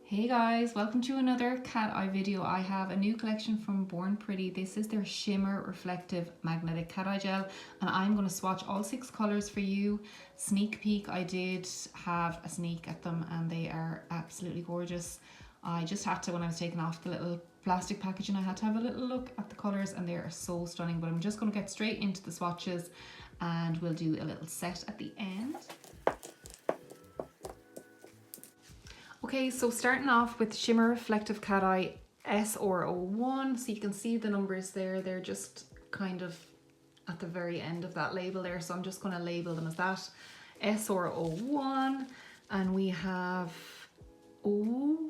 Hey guys, welcome to another cat eye video. I have a new collection from Born Pretty. This is their shimmer reflective magnetic cat eye gel, and I'm going to swatch all 6 colours for you. Sneak peek, I did have a sneak at them and they are absolutely gorgeous. I just had to, when I was taking off the little plastic packaging, I had to have a little look at the colours and they are so stunning. But I'm just going to get straight into the swatches and we'll do a little set at the end. Okay, so starting off with Shimmer Reflective Cat Eye SR01. So you can see the numbers there. They're just kind of at the very end of that label there. So I'm just going to label them as that. SR01. And we have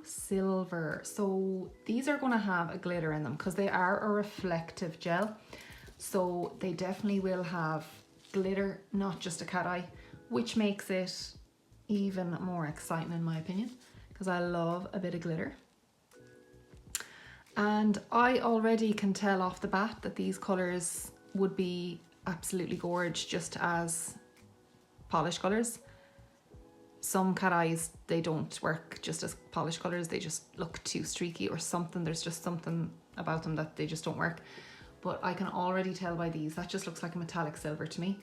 silver. So these are going to have a glitter in them because they are a reflective gel. So they definitely will have glitter, not just a cat eye, which makes it even more exciting in my opinion, because I love a bit of glitter. And I already can tell off the bat that these colours would be absolutely gorgeous just as polish colours. Some cat eyes, they don't work just as polish colours, they just look too streaky or something. There's just something about them that they just don't work. But I can already tell by these, that just looks like a metallic silver to me.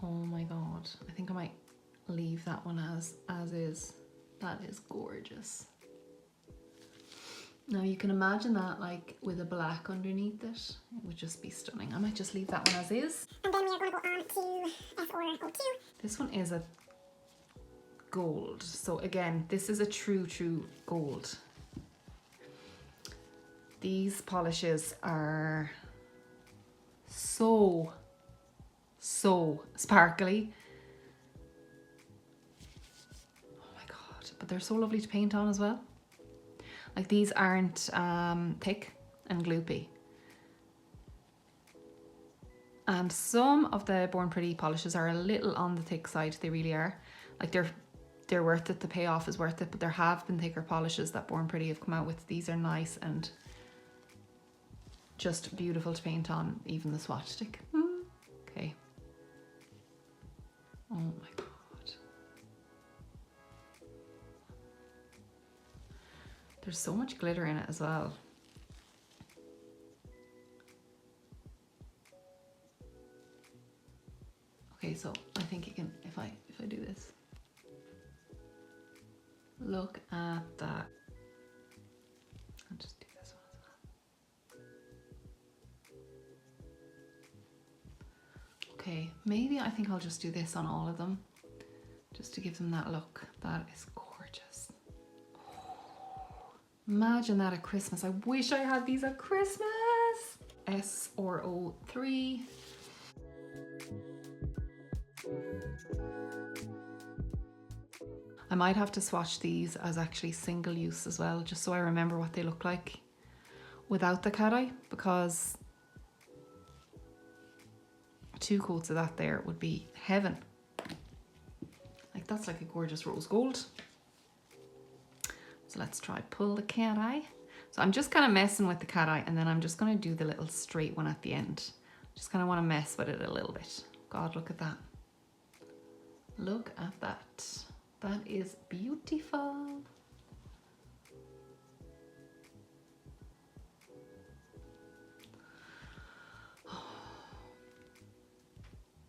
Oh my god, I think I might leave that one as is. That is gorgeous. Now you can imagine that like with a black underneath it, it would just be stunning. I might just leave that one as is. And then we are going to go on to SR02. This one is a gold. So again, this is a true gold. These polishes are so sparkly. Oh my god, but they're so lovely to paint on as well. Like these aren't thick and gloopy. And some of the Born Pretty polishes are a little on the thick side, they really are. Like they're worth it, the payoff is worth it, but there have been thicker polishes that Born Pretty have come out with. These are nice and just beautiful to paint on, even the swatch stick. Okay. Oh my god. There's so much glitter in it as well. Okay, so I think you can, if I do this. Look at that. I'll just do this one as well. Okay, maybe I think I'll just do this on all of them, just to give them that look. That is gorgeous. Imagine that at Christmas. I wish I had these at Christmas. SR03. I might have to swatch these as actually single use as well, just so I remember what they look like without the cat eye, because 2 coats of that there would be heaven. Like that's like a gorgeous rose gold. So let's try pull the cat eye. So I'm just kind of messing with the cat eye and then I'm just going to do the little straight one at the end. Just kind of want to mess with it a little bit. God, look at that. Look at that. That is beautiful.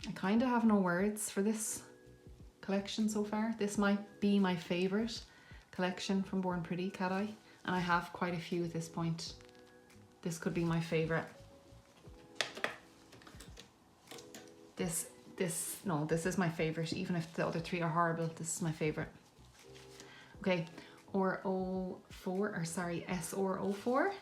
I kind of have no words for this collection so far. This might be my favourite collection from Born Pretty cat eye, and I have quite a few at this point. This could be my favourite. This is my favourite, even if the other 3 are horrible. This is my favourite. Okay, SR04.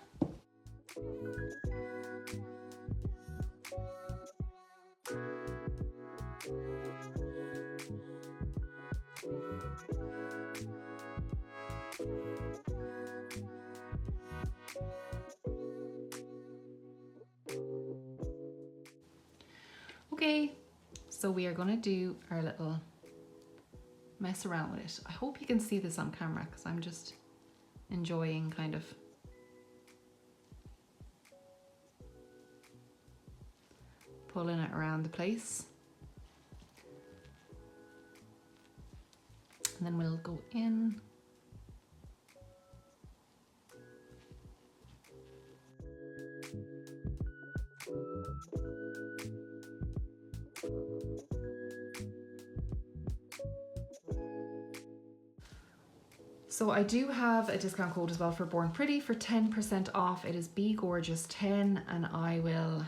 Okay, so we are gonna do our little mess around with it. I hope you can see this on camera because I'm just enjoying kind of pulling it around the place. And then we'll go in. So I do have a discount code as well for Born Pretty for 10% off. It is Begorgeous10, and I will,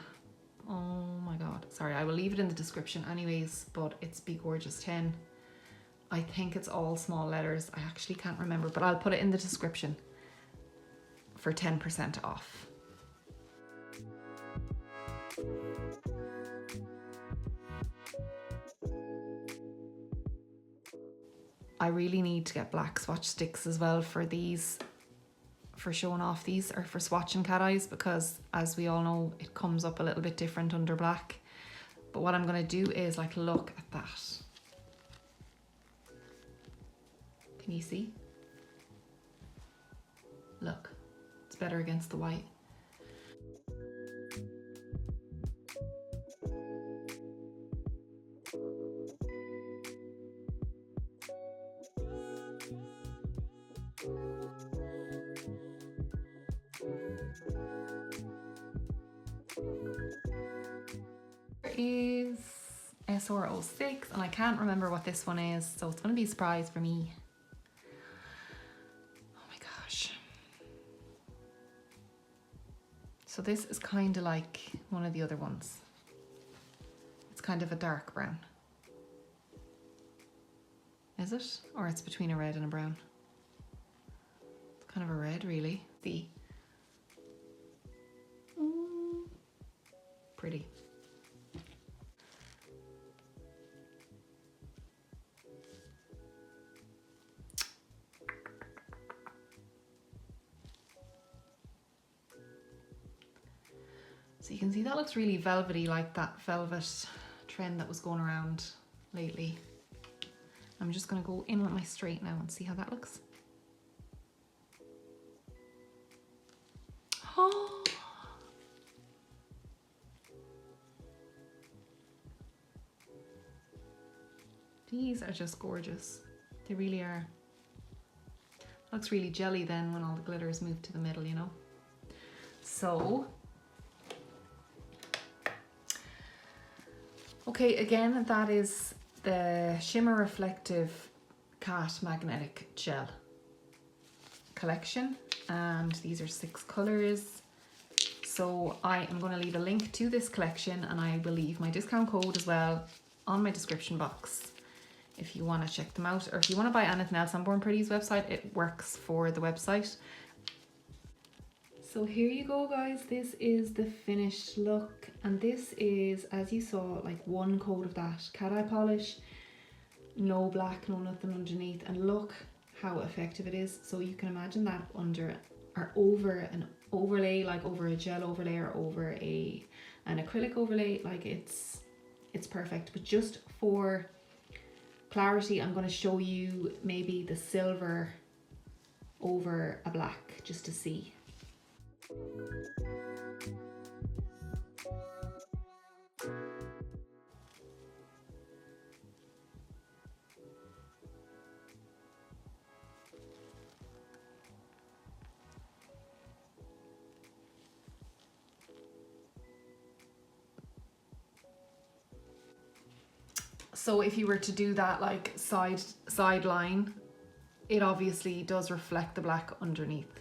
oh my god, sorry, I will leave it in the description anyways, but it's Begorgeous10. I think it's all small letters. I actually can't remember, but I'll put it in the description for 10% off. I really need to get black swatch sticks as well for these, for showing off these, or for swatching cat eyes, because as we all know, it comes up a little bit different under black. But what I'm going to do is like, look at that. Can you see? Look, it's better against the white. There is SR06, and I can't remember what this one is, so it's going to be a surprise for me. Oh my gosh. So this is kind of like one of the other ones. It's kind of a dark brown. Is it? Or it's between a red and a brown. It's kind of a red, really. See? Pretty. So you can see that looks really velvety, like that velvet trend that was going around lately. I'm just going to go in with my straight now and see how that looks. Oh. These are just gorgeous. They really are. Looks really jelly then when all the glitter is moved to the middle, you know. So, okay, again, that is the Shimmer Reflective Cat Magnetic Gel collection, and these are 6 colours. So I am going to leave a link to this collection, and I will leave my discount code as well on my description box if you want to check them out, or if you want to buy anything else on Born Pretty's website, it works for the website. So here you go, guys, this is the finished look, and this is, as you saw, like one coat of that cat eye polish, no black, no nothing underneath, and look how effective it is. So you can imagine that under or over an overlay, like over a gel overlay or over an acrylic overlay, like it's perfect. But just for clarity, I'm going to show you maybe the silver over a black just to see. So if you were to do that like side line, it obviously does reflect the black underneath.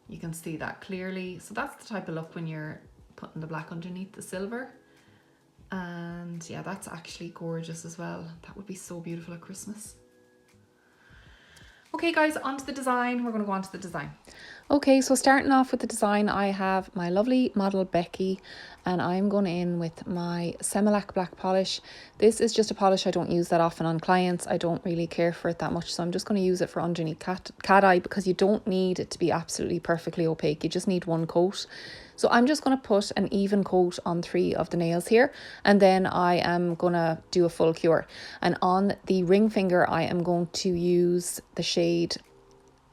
You can see that clearly. So that's the type of look when you're putting the black underneath the silver. And yeah, that's actually gorgeous as well. That would be so beautiful at Christmas. Okay guys, onto the design. We're going to go on to the design. Okay, so starting off with the design, I have my lovely model Becky, and I'm going in with my Semilac black polish. This is just a polish I don't use that often on clients. I don't really care for it that much, so I'm just going to use it for underneath cat eye, because you don't need it to be absolutely perfectly opaque. You just need one coat. So I'm just going to put an even coat on 3 of the nails here, and then I am going to do a full cure. And on the ring finger, I am going to use the shade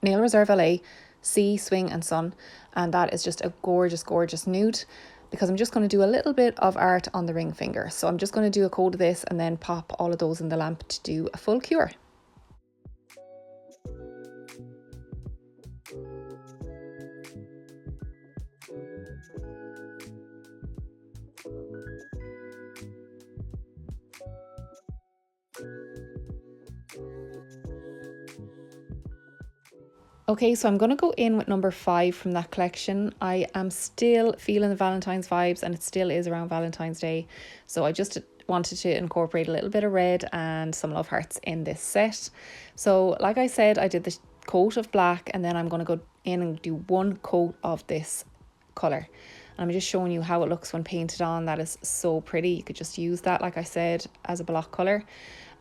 Nail Reserve LA, Sea, Swing and Sun. And that is just a gorgeous, gorgeous nude, because I'm just going to do a little bit of art on the ring finger. So I'm just going to do a coat of this and then pop all of those in the lamp to do a full cure. Okay, so I'm going to go in with number 5 from that collection. I am still feeling the Valentine's vibes, and it still is around Valentine's Day. So I just wanted to incorporate a little bit of red and some love hearts in this set. So like I said, I did the coat of black, and then I'm going to go in and do one coat of this colour. And I'm just showing you how it looks when painted on. That is so pretty. You could just use that, like I said, as a block colour.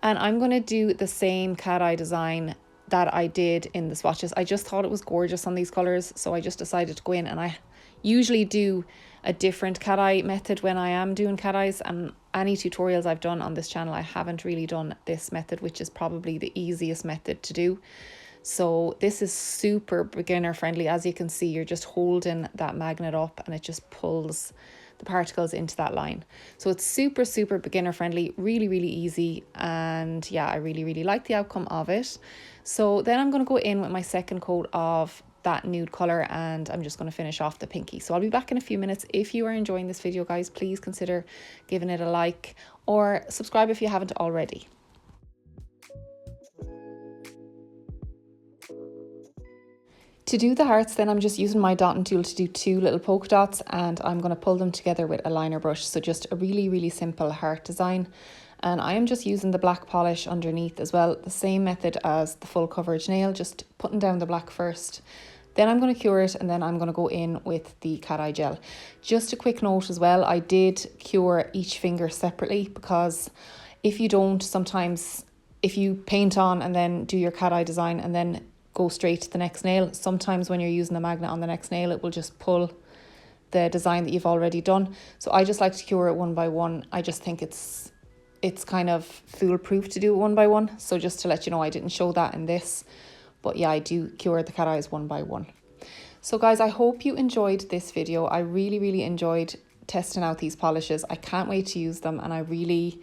And I'm going to do the same cat eye design that I did in the swatches. I just thought it was gorgeous on these colours, so I just decided to go in, and I usually do a different cat eye method when I am doing cat eyes, and any tutorials I've done on this channel I haven't really done this method, which is probably the easiest method to do. So this is super beginner friendly. As you can see, you're just holding that magnet up and it just pulls the particles into that line. So it's super, super beginner friendly, really, really easy. And yeah, I really, really like the outcome of it. So then I'm going to go in with my second coat of that nude colour, and I'm just going to finish off the pinky. So I'll be back in a few minutes. If you are enjoying this video, guys, please consider giving it a like or subscribe if you haven't already. To do the hearts, then I'm just using my dotting tool to do 2 little polka dots, and I'm going to pull them together with a liner brush. So just a really, really simple heart design. And I am just using the black polish underneath as well, the same method as the full coverage nail, just putting down the black first. Then I'm going to cure it, and then I'm going to go in with the cat eye gel. Just a quick note as well, I did cure each finger separately, because if you don't, sometimes if you paint on and then do your cat eye design and then go straight to the next nail, sometimes when you're using the magnet on the next nail, it will just pull the design that you've already done. So I just like to cure it one by one. I just think it's kind of foolproof to do it one by one. So just to let you know, I didn't show that in this, but yeah, I do cure the cat eyes one by one. So guys, I hope you enjoyed this video. I really, really enjoyed testing out these polishes. I can't wait to use them, and I really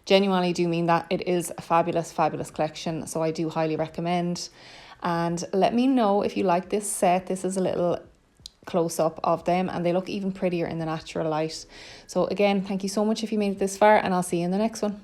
genuinely do mean that. It is a fabulous, fabulous collection, so I do highly recommend. And let me know if you like this set. This is a little close-up of them, and they look even prettier in the natural light. So again, thank you so much if you made it this far, and I'll see you in the next one.